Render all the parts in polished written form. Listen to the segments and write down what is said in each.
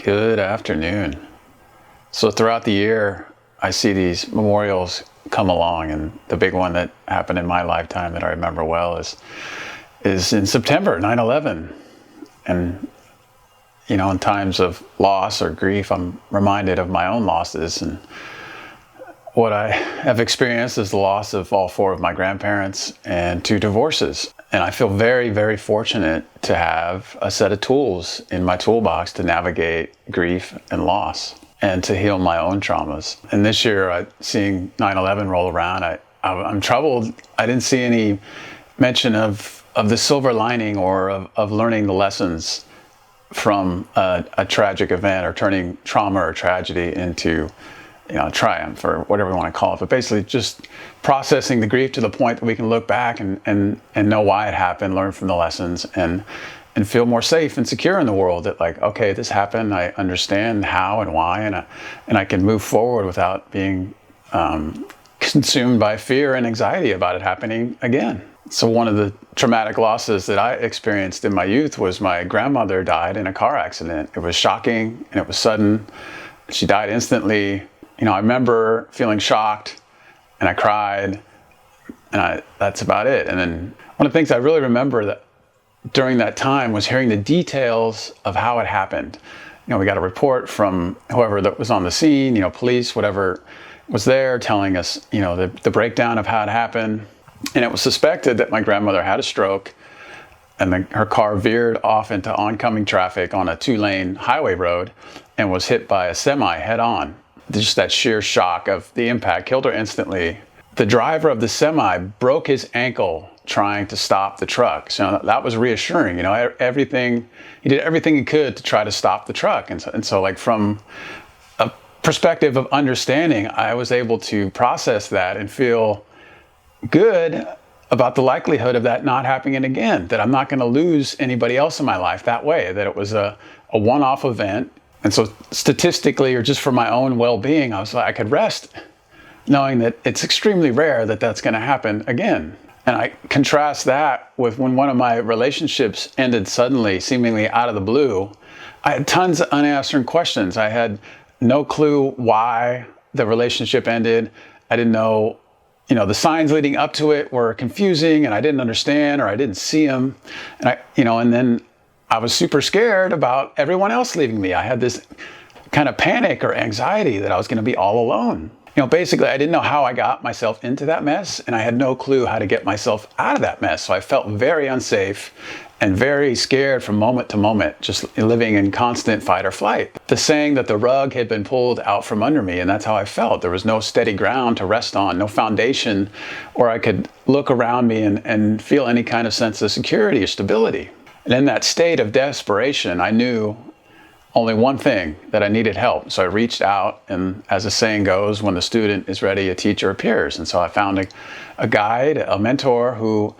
Good afternoon. So throughout the year, I see these memorials come along, and the big one that happened in my lifetime that I remember well is in September, 9/11. And in times of loss or grief, I'm reminded of my own losses, and what I have experienced is the loss of all four of my grandparents and two divorces. And I feel very, very fortunate to have a set of tools in my toolbox to navigate grief and loss and to heal my own traumas. And this year, seeing 9/11 roll around, I'm troubled. I didn't see any mention of the silver lining or of learning the lessons from a tragic event, or turning trauma or tragedy into triumph, or whatever we want to call it. But basically just processing the grief to the point that we can look back and know why it happened, learn from the lessons, and feel more safe and secure in the world. That, like, okay, this happened, I understand how and why, and I can move forward without being consumed by fear and anxiety about it happening again. So one of the traumatic losses that I experienced in my youth was my grandmother died in a car accident. It was shocking and it was sudden. She died instantly. I remember feeling shocked, and I cried, and that's about it. And then one of the things I really remember that during that time was hearing the details of how it happened. We got a report from whoever that was on the scene, police, whatever was there, telling us, the breakdown of how it happened. And it was suspected that my grandmother had a stroke, and her car veered off into oncoming traffic on a 2-lane highway road and was hit by a semi head on. Just that sheer shock of the impact killed her instantly. The driver of the semi broke his ankle trying to stop the truck. So that was reassuring. He did everything he could to try to stop the truck. And so like, from a perspective of understanding, I was able to process that and feel good about the likelihood of that not happening again, that I'm not going to lose anybody else in my life that way, that it was a one-off event. And so statistically, or just for my own well-being, I could rest knowing that it's extremely rare that that's going to happen again. And I contrast that with when one of my relationships ended suddenly, seemingly out of the blue. I had tons of unanswered questions. I had no clue why the relationship ended. I didn't know, the signs leading up to it were confusing, and I didn't understand, or I didn't see them. And then I was super scared about everyone else leaving me. I had this kind of panic or anxiety that I was going to be all alone. Basically, I didn't know how I got myself into that mess, and I had no clue how to get myself out of that mess. So I felt very unsafe and very scared from moment to moment, just living in constant fight or flight. The saying that the rug had been pulled out from under me, and that's how I felt. There was no steady ground to rest on, no foundation, or I could look around me and feel any kind of sense of security or stability. And in that state of desperation, I knew only one thing, that I needed help. So I reached out, and as the saying goes, when the student is ready, a teacher appears. And so I found a guide, a mentor, who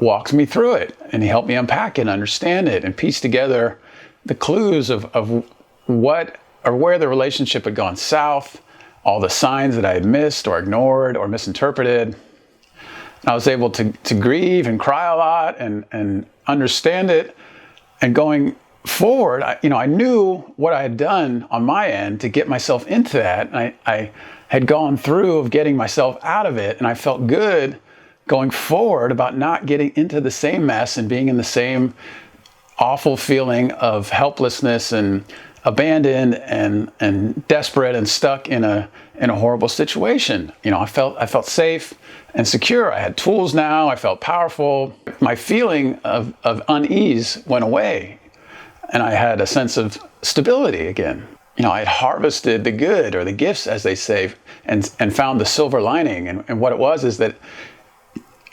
walked me through it, and he helped me unpack it, understand it, and piece together the clues of what or where the relationship had gone south, all the signs that I had missed or ignored or misinterpreted. I was able to grieve and cry a lot and understand it. And going forward, I knew what I had done on my end to get myself into that. And I had gone through of getting myself out of it. And I felt good going forward about not getting into the same mess and being in the same awful feeling of helplessness and abandoned and desperate and stuck in a horrible situation. I felt safe and secure. I had tools now. I felt powerful. My feeling of unease went away, and I had a sense of stability again. I had harvested the good, or the gifts, as they say, and found the silver lining. And what it was is that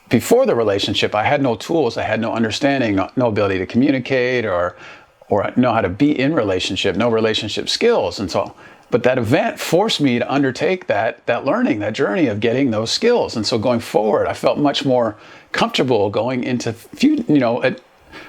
before the relationship, I had no tools. I had no understanding, no ability to communicate or know how to be in relationship, no relationship skills. And so, but that event forced me to undertake that learning, that journey of getting those skills. And so going forward, I felt much more comfortable going into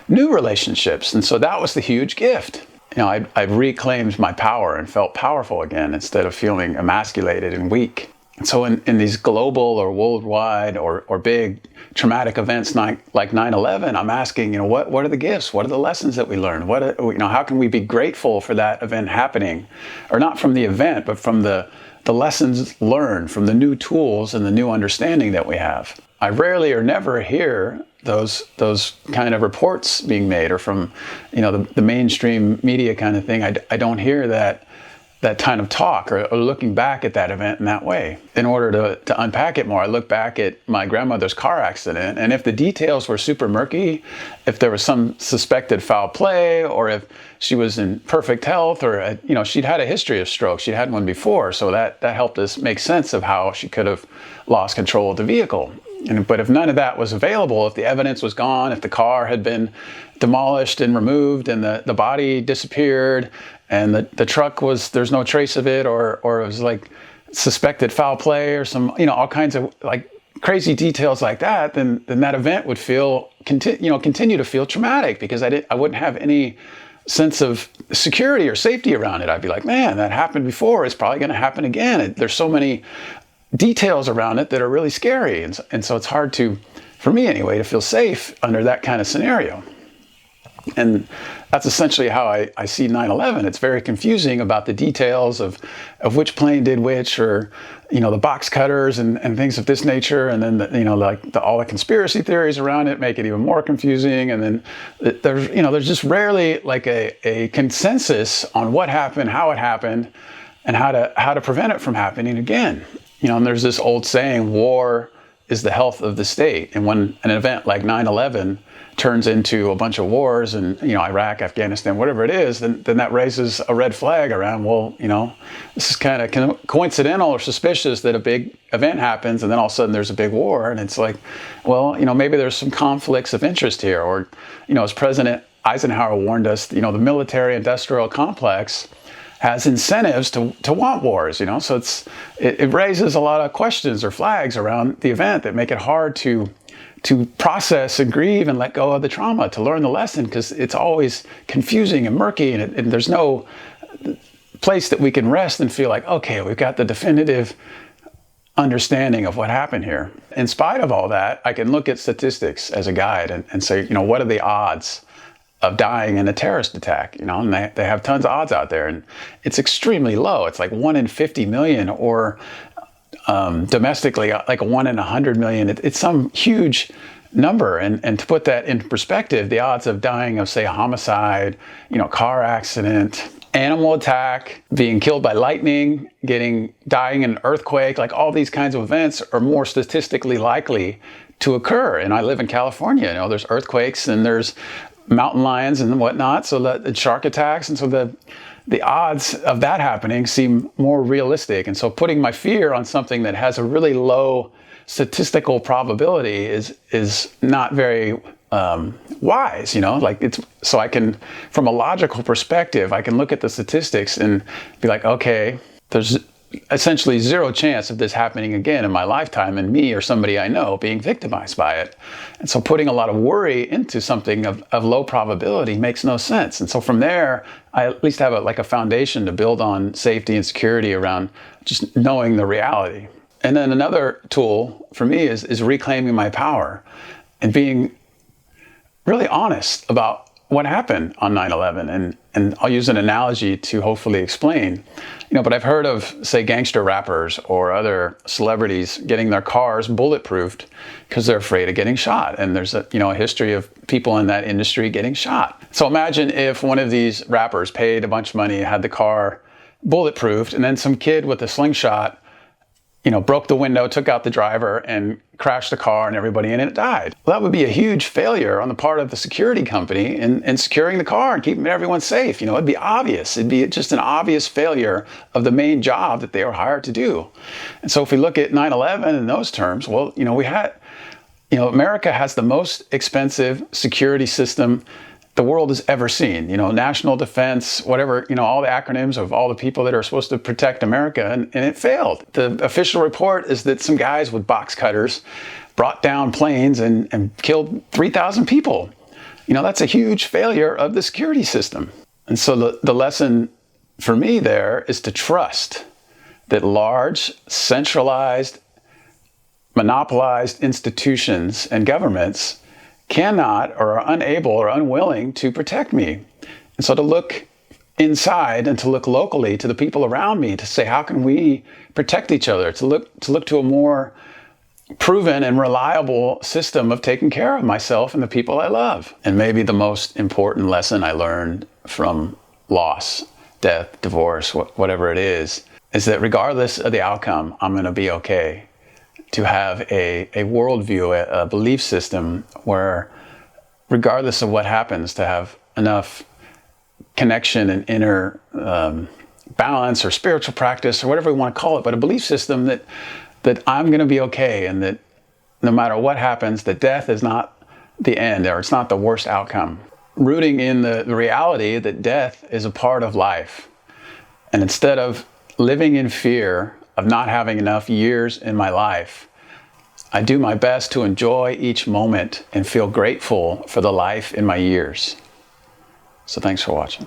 new relationships. And so that was the huge gift. I reclaimed my power and felt powerful again, instead of feeling emasculated and weak. So in these global or worldwide or big traumatic events like 9/11, I'm asking, what are the gifts? What are the lessons that we learned? How can we be grateful for that event happening? Or not from the event, but from the lessons learned, from the new tools and the new understanding that we have. I rarely or never hear those kind of reports being made, or from the mainstream media kind of thing. I don't hear that kind of talk, or looking back at that event in that way. In order to unpack it more, I look back at my grandmother's car accident, and if the details were super murky, if there was some suspected foul play, or if she was in perfect health, or she'd had a history of stroke, she'd had one before, so that helped us make sense of how she could have lost control of the vehicle. But if none of that was available, if the evidence was gone, if the car had been demolished and removed, and the body disappeared, and the truck there's no trace of it, or it was like suspected foul play, or some, all kinds of like crazy details like that, then that event would continue to feel traumatic, because I wouldn't have any sense of security or safety around it. I'd be like, man, that happened before, it's probably going to happen again. There's so many details around it that are really scary. And so it's hard for me anyway, to feel safe under that kind of scenario. And that's essentially how I see 9/11. It's very confusing about the details of which plane did which, or, the box cutters and things of this nature. And then, all the conspiracy theories around it make it even more confusing. And then there's just rarely like a consensus on what happened, how it happened, and how to prevent it from happening again. And there's this old saying, war is the health of the state. And when an event like 9/11 turns into a bunch of wars in, Iraq, Afghanistan, whatever it is, then that raises a red flag around, this is kind of coincidental or suspicious that a big event happens and then all of a sudden there's a big war. And it's like, maybe there's some conflicts of interest here. Or, as President Eisenhower warned us, the military-industrial complex has incentives to want wars, so it raises a lot of questions or flags around the event that make it hard to process and grieve and let go of the trauma, to learn the lesson, because it's always confusing and murky, and there's no place that we can rest and feel like, okay, we've got the definitive understanding of what happened here. In spite of all that, I can look at statistics as a guide and say, what are the odds of dying in a terrorist attack, and they have tons of odds out there, and it's extremely low. It's like 1 in 50 million, or domestically, like 1 in 100 million. It's some huge number, and to put that into perspective, the odds of dying of, say, a homicide, car accident, animal attack, being killed by lightning, dying in an earthquake, like all these kinds of events are more statistically likely to occur. And I live in California, there's earthquakes and there's mountain lions and whatnot, so that shark attacks, and so the odds of that happening seem more realistic. And so putting my fear on something that has a really low statistical probability is not very wise, so I can, from a logical perspective, I can look at the statistics and be like, okay, there's essentially zero chance of this happening again in my lifetime, and me or somebody I know being victimized by it. And so putting a lot of worry into something of low probability makes no sense. And so from there, I at least have a foundation to build on safety and security around just knowing the reality. And then another tool for me is reclaiming my power and being really honest about what happened on 9/11. And I'll use an analogy to hopefully explain. But I've heard of, say, gangster rappers or other celebrities getting their cars bulletproofed because they're afraid of getting shot. And there's a history of people in that industry getting shot. So imagine if one of these rappers paid a bunch of money, had the car bulletproofed, and then some kid with a slingshot broke the window, took out the driver, and crashed the car, and everybody in it died. Well, that would be a huge failure on the part of the security company in securing the car and keeping everyone safe. It'd be obvious. It'd be just an obvious failure of the main job that they were hired to do. And so if we look at 9/11 in those terms, well, America has the most expensive security system the world has ever seen. National defense, whatever, all the acronyms of all the people that are supposed to protect America, and it failed. The official report is that some guys with box cutters brought down planes and killed 3,000 people. That's a huge failure of the security system. And so the lesson for me there is to trust that large, centralized, monopolized institutions and governments cannot or are unable or unwilling to protect me. And so to look inside and to look locally to the people around me to say, how can we protect each other? To look to a more proven and reliable system of taking care of myself and the people I love. And maybe the most important lesson I learned from loss, death, divorce, whatever it is that regardless of the outcome, I'm going to be okay. To have a worldview, a belief system where regardless of what happens, to have enough connection and inner balance or spiritual practice or whatever we want to call it, but a belief system that I'm going to be okay, and that no matter what happens, that death is not the end, or it's not the worst outcome. Rooting in the reality that death is a part of life. And instead of living in fear of not having enough years in my life, I do my best to enjoy each moment and feel grateful for the life in my years. So thanks for watching.